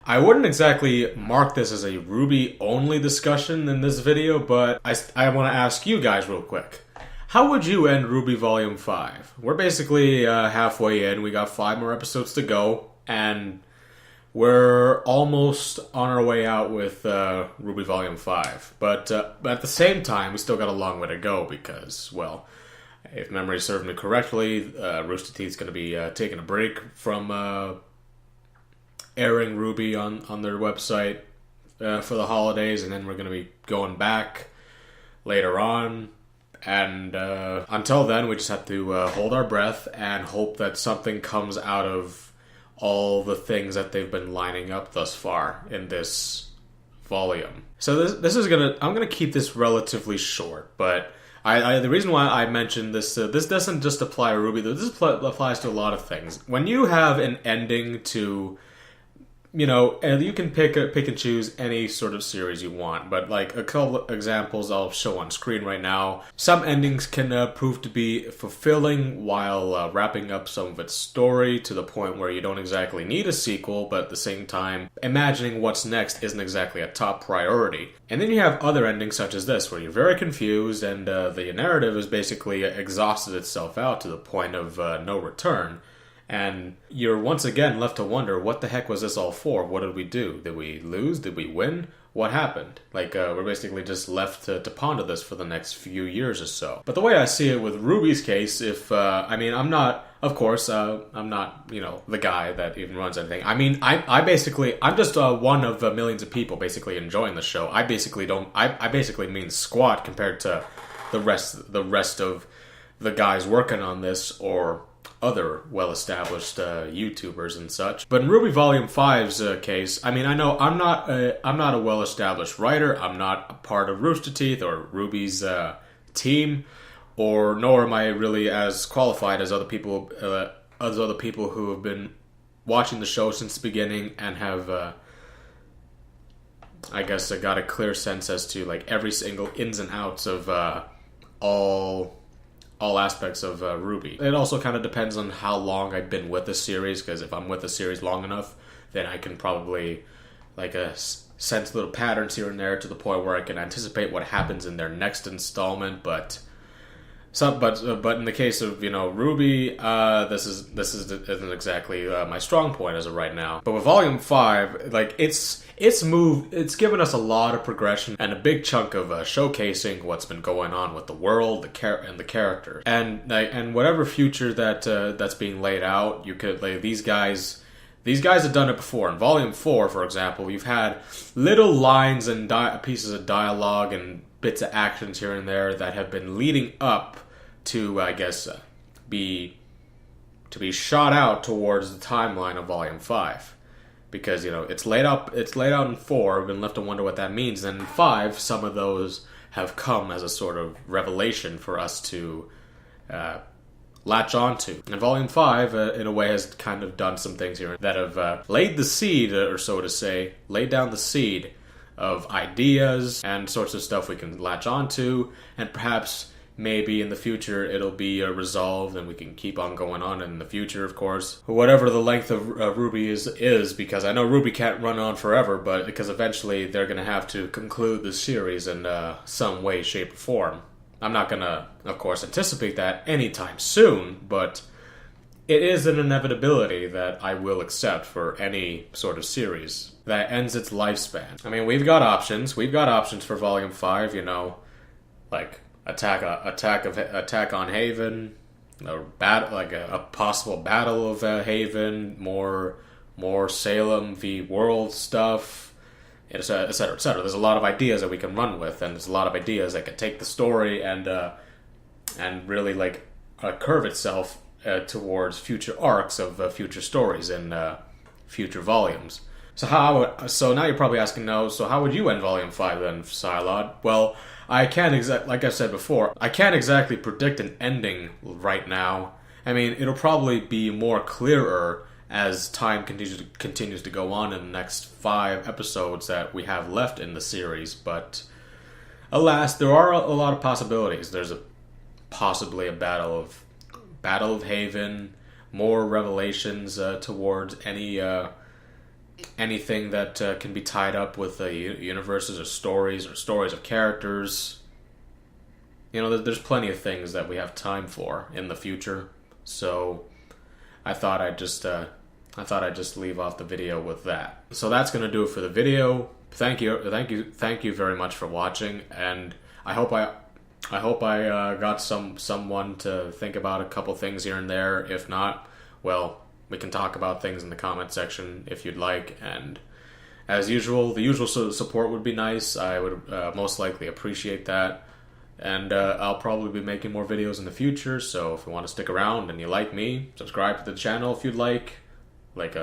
I wouldn't exactly mark this as a RWBY-only discussion in this video, but I want to ask you guys real quick. How would you end RWBY Volume 5? We're basically halfway in. We got 5 more episodes to go, and we're almost on our way out with RWBY Volume 5. But at the same time, we still got a long way to go because, well, if memory serves me correctly, Rooster Teeth's going to be taking a break from airing RWBY on their website for the holidays, and then we're going to be going back later on. And until then, we just have to hold our breath and hope that something comes out of all the things that they've been lining up thus far in this volume. So this is I'm gonna keep this relatively short, but the reason why I mentioned this, this doesn't just apply to RWBY. This applies to a lot of things. When you have an ending to, and you can pick and choose any sort of series you want, but like a couple examples I'll show on screen right now. Some endings can prove to be fulfilling while wrapping up some of its story to the point where you don't exactly need a sequel, but at the same time, imagining what's next isn't exactly a top priority. And then you have other endings such as this, where you're very confused and the narrative has basically exhausted itself out to the point of no return. And you're once again left to wonder, what the heck was this all for? What did we do? Did we lose? Did we win? What happened? We're basically just left to ponder this for the next few years or so. But the way I see it with RWBY's case, I'm not, of course, I'm not, the guy that even runs anything. I'm just one of millions of people basically enjoying the show. I basically mean squat compared to the rest of the guys working on this or other well-established YouTubers and such. But in RWBY Volume 5's case, I know I'm not a well-established writer. I'm not a part of Rooster Teeth or RWBY's team, nor am I really as qualified as other people who have been watching the show since the beginning and have, got a clear sense as to like every single ins and outs of all aspects of RWBY. It also kind of depends on how long I've been with the series, because if I'm with the series long enough, then I can probably sense little patterns here and there to the point where I can anticipate what happens in their next installment. But in the case of RWBY, this isn't exactly my strong point as of right now. But with Volume 5, it's given us a lot of progression and a big chunk of showcasing what's been going on with the world, and the characters, and whatever future that's being laid out. You could these guys have done it before. In Volume 4, for example, you've had little lines and pieces of dialogue and bits of actions here and there that have been leading up to, be shot out towards the timeline of Volume 5. Because, it's laid out in 4, I've been left to wonder what that means. And in 5, some of those have come as a sort of revelation for us to latch onto. And Volume 5, in a way, has kind of done some things here that have laid the seed, or so to say, laid down the seed of ideas and sorts of stuff we can latch onto, and perhaps maybe in the future it'll be resolved and we can keep on going on in the future, of course. Whatever the length of RWBY is, because I know RWBY can't run on forever, but because eventually they're going to have to conclude the series in some way, shape, or form. I'm not going to, of course, anticipate that anytime soon, but it is an inevitability that I will accept for any sort of series that ends its lifespan. We've got options. We've got options for Volume 5, like Attack on Haven, a possible battle of Haven, more Salem v. World stuff, etc., etc., etc. There's a lot of ideas that we can run with, and there's a lot of ideas that can take the story and really curve itself towards future arcs of future stories and future volumes. So now you're probably asking, so how would you end Volume 5 then, PSYLOD? Well, like I said before, I can't exactly predict an ending right now. It'll probably be more clearer as time continues to go on in the next 5 episodes that we have left in the series. But alas, there are a lot of possibilities. There's possibly a battle of Haven, more revelations towards any anything that can be tied up with universes or stories of characters. You know, there's plenty of things that we have time for in the future. So I thought I'd just leave off the video with that. So that's gonna do it for the video. Thank you very much for watching, and I hope I got someone to think about a couple things here and there. If not, well, we can talk about things in the comment section if you'd like. And as usual, the usual support would be nice. I would most likely appreciate that. And I'll probably be making more videos in the future, so if you want to stick around and you like me, subscribe to the channel if you'd like. Look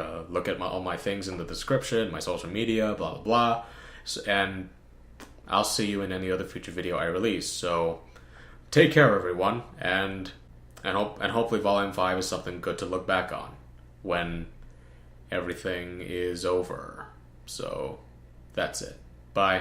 at all my things in the description, my social media, blah blah blah. And I'll see you in any other future video I release. So take care, everyone, and hopefully Volume 5 is something good to look back on when everything is over. So that's it. Bye.